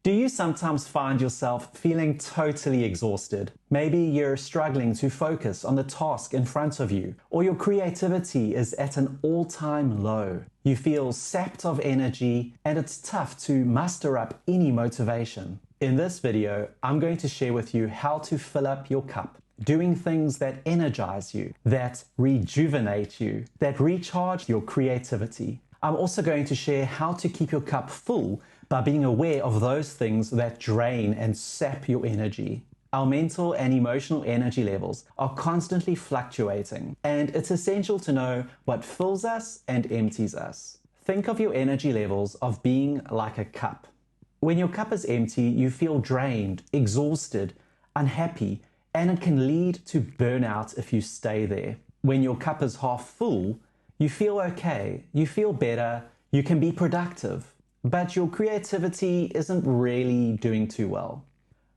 Do you sometimes find yourself feeling totally exhausted? Maybe you're struggling to focus on the task in front of you, or your creativity is at an all-time low. You feel sapped of energy, and it's tough to muster up any motivation. In this video, I'm going to share with you how to fill up your cup, doing things that energize you, that rejuvenate you, that recharge your creativity. I'm also going to share how to keep your cup full by being aware of those things that drain and sap your energy. Our mental and emotional energy levels are constantly fluctuating, and it's essential to know what fills us and empties us. Think of your energy levels of being like a cup. When your cup is empty, you feel drained, exhausted, unhappy, and it can lead to burnout if you stay there. When your cup is half full, you feel okay, you feel better, you can be productive, but your creativity isn't really doing too well.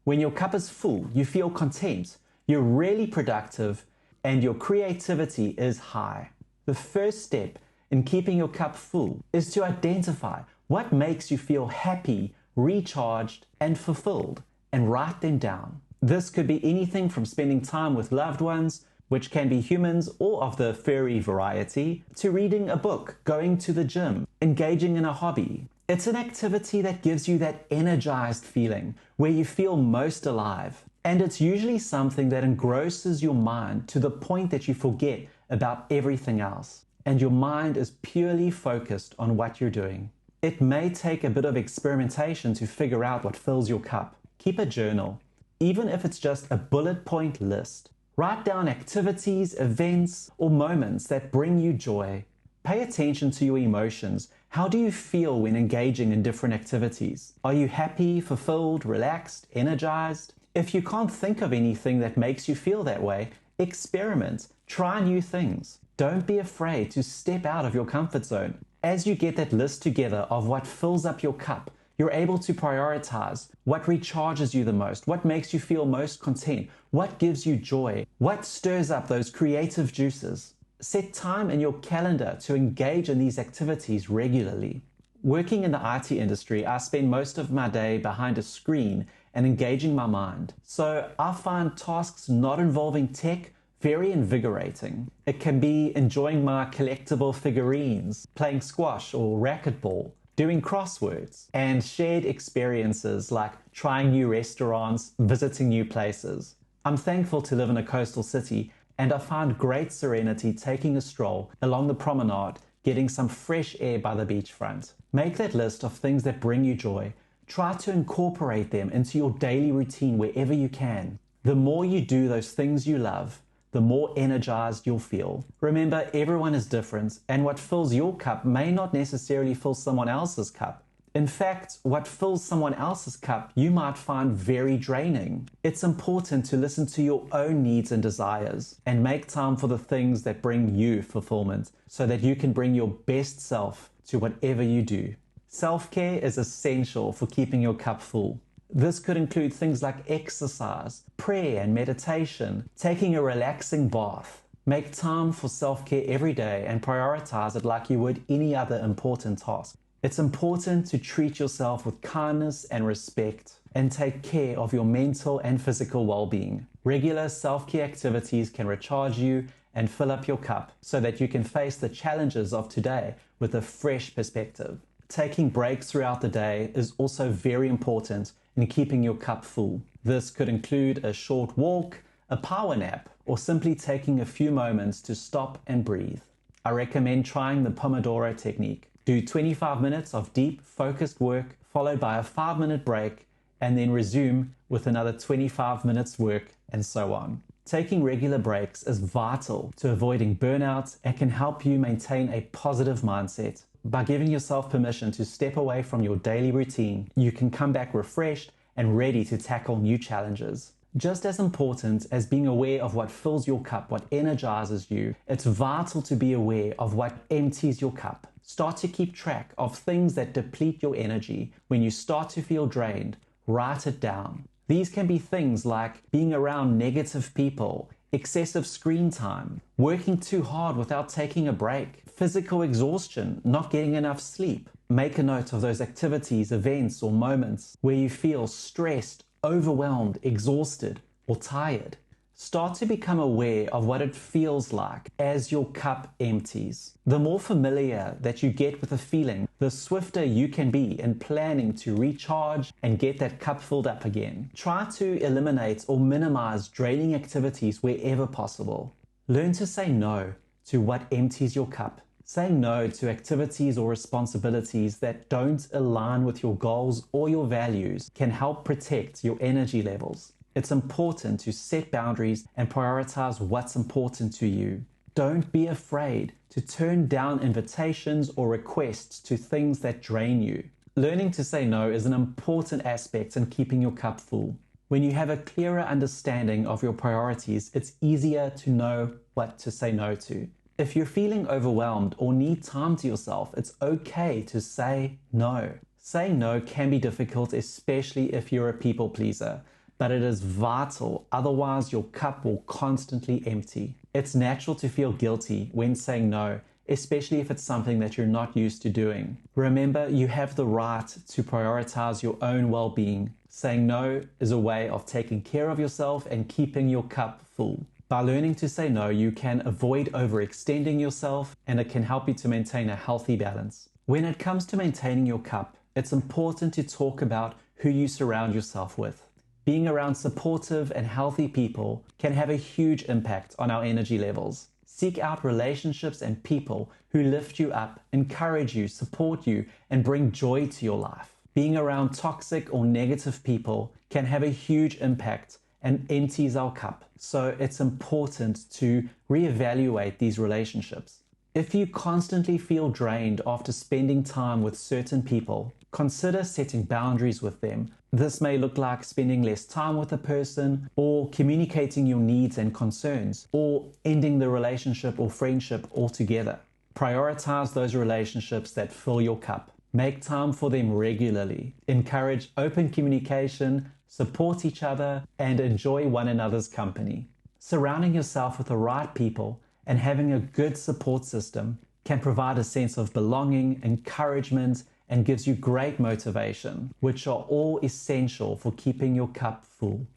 When your cup is full, you feel content, you're really productive, and your creativity is high. The first step in keeping your cup full is to identify what makes you feel happy, recharged, and fulfilled, and write them down. This could be anything from spending time with loved ones, which can be humans or of the furry variety, to reading a book, going to the gym, engaging in a hobby. It's an activity that gives you that energized feeling where you feel most alive. And it's usually something that engrosses your mind to the point that you forget about everything else, and your mind is purely focused on what you're doing. It may take a bit of experimentation to figure out what fills your cup. Keep a journal, even if it's just a bullet point list. Write down activities, events, or moments that bring you joy. Pay attention to your emotions. How do you feel when engaging in different activities? Are you happy, fulfilled, relaxed, energized? If you can't think of anything that makes you feel that way, experiment. Try new things. Don't be afraid to step out of your comfort zone. As you get that list together of what fills up your cup, you're able to prioritize what recharges you the most, what makes you feel most content, what gives you joy, what stirs up those creative juices. Set time in your calendar to engage in these activities regularly. Working in the IT industry, I spend most of my day behind a screen and engaging my mind. So I find tasks not involving tech very invigorating. It can be enjoying my collectible figurines, playing squash or racquetball, doing crosswords, and shared experiences like trying new restaurants, visiting new places. I'm thankful to live in a coastal city, and I find great serenity taking a stroll along the promenade, getting some fresh air by the beachfront. Make that list of things that bring you joy. Try to incorporate them into your daily routine wherever you can. The more you do those things you love, the more energized you'll feel. Remember, everyone is different, and what fills your cup may not necessarily fill someone else's cup. In fact, what fills someone else's cup you might find very draining. It's important to listen to your own needs and desires and make time for the things that bring you fulfillment so that you can bring your best self to whatever you do. Self-care is essential for keeping your cup full. This could include things like exercise, prayer and meditation, taking a relaxing bath. Make time for self-care every day and prioritize it like you would any other important task. It's important to treat yourself with kindness and respect and take care of your mental and physical well-being. Regular self-care activities can recharge you and fill up your cup so that you can face the challenges of today with a fresh perspective. Taking breaks throughout the day is also very important in keeping your cup full. This could include a short walk, a power nap, or simply taking a few moments to stop and breathe. I recommend trying the Pomodoro technique. Do 25 minutes of deep, focused work, followed by a 5-minute break, and then resume with another 25 minutes work, and so on. Taking regular breaks is vital to avoiding burnout and can help you maintain a positive mindset. By giving yourself permission to step away from your daily routine, you can come back refreshed and ready to tackle new challenges. Just as important as being aware of what fills your cup, what energizes you, it's vital to be aware of what empties your cup. Start to keep track of things that deplete your energy. When you start to feel drained, write it down. These can be things like being around negative people, excessive screen time, working too hard without taking a break, physical exhaustion, not getting enough sleep. Make a note of those activities, events, or moments where you feel stressed, overwhelmed, exhausted, or tired. Start to become aware of what it feels like as your cup empties. The more familiar that you get with a feeling, the swifter you can be in planning to recharge and get that cup filled up again. Try to eliminate or minimize draining activities wherever possible. Learn to say no to what empties your cup. Saying no to activities or responsibilities that don't align with your goals or your values can help protect your energy levels. It's important to set boundaries and prioritize what's important to you. Don't be afraid to turn down invitations or requests to things that drain you. Learning to say no is an important aspect in keeping your cup full. When you have a clearer understanding of your priorities, it's easier to know what to say no to. If you're feeling overwhelmed or need time to yourself, it's okay to say no. Saying no can be difficult, especially if you're a people pleaser, but it is vital, otherwise your cup will constantly empty. It's natural to feel guilty when saying no, especially if it's something that you're not used to doing. Remember, you have the right to prioritize your own well-being. Saying no is a way of taking care of yourself and keeping your cup full. By learning to say no, you can avoid overextending yourself, and it can help you to maintain a healthy balance. When it comes to maintaining your cup, it's important to talk about who you surround yourself with. Being around supportive and healthy people can have a huge impact on our energy levels. Seek out relationships and people who lift you up, encourage you, support you, and bring joy to your life. Being around toxic or negative people can have a huge impact and empties our cup. So it's important to reevaluate these relationships. If you constantly feel drained after spending time with certain people, consider setting boundaries with them. This may look like spending less time with a person, or communicating your needs and concerns, or ending the relationship or friendship altogether. Prioritize those relationships that fill your cup. Make time for them regularly. Encourage open communication, support each other, and enjoy one another's company. Surrounding yourself with the right people and having a good support system can provide a sense of belonging, encouragement, and gives you great motivation, which are all essential for keeping your cup full.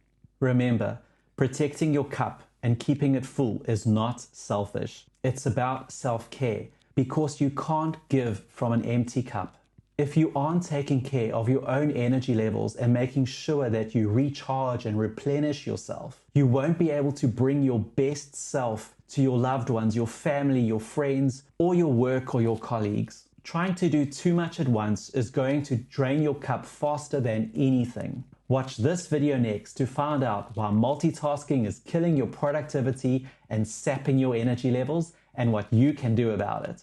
Remember, protecting your cup and keeping it full is not selfish. It's about self-care, because you can't give from an empty cup. If you aren't taking care of your own energy levels and making sure that you recharge and replenish yourself, you won't be able to bring your best self to your loved ones, your family, your friends, or your work or your colleagues. Trying to do too much at once is going to drain your cup faster than anything. Watch this video next to find out why multitasking is killing your productivity and sapping your energy levels, and what you can do about it.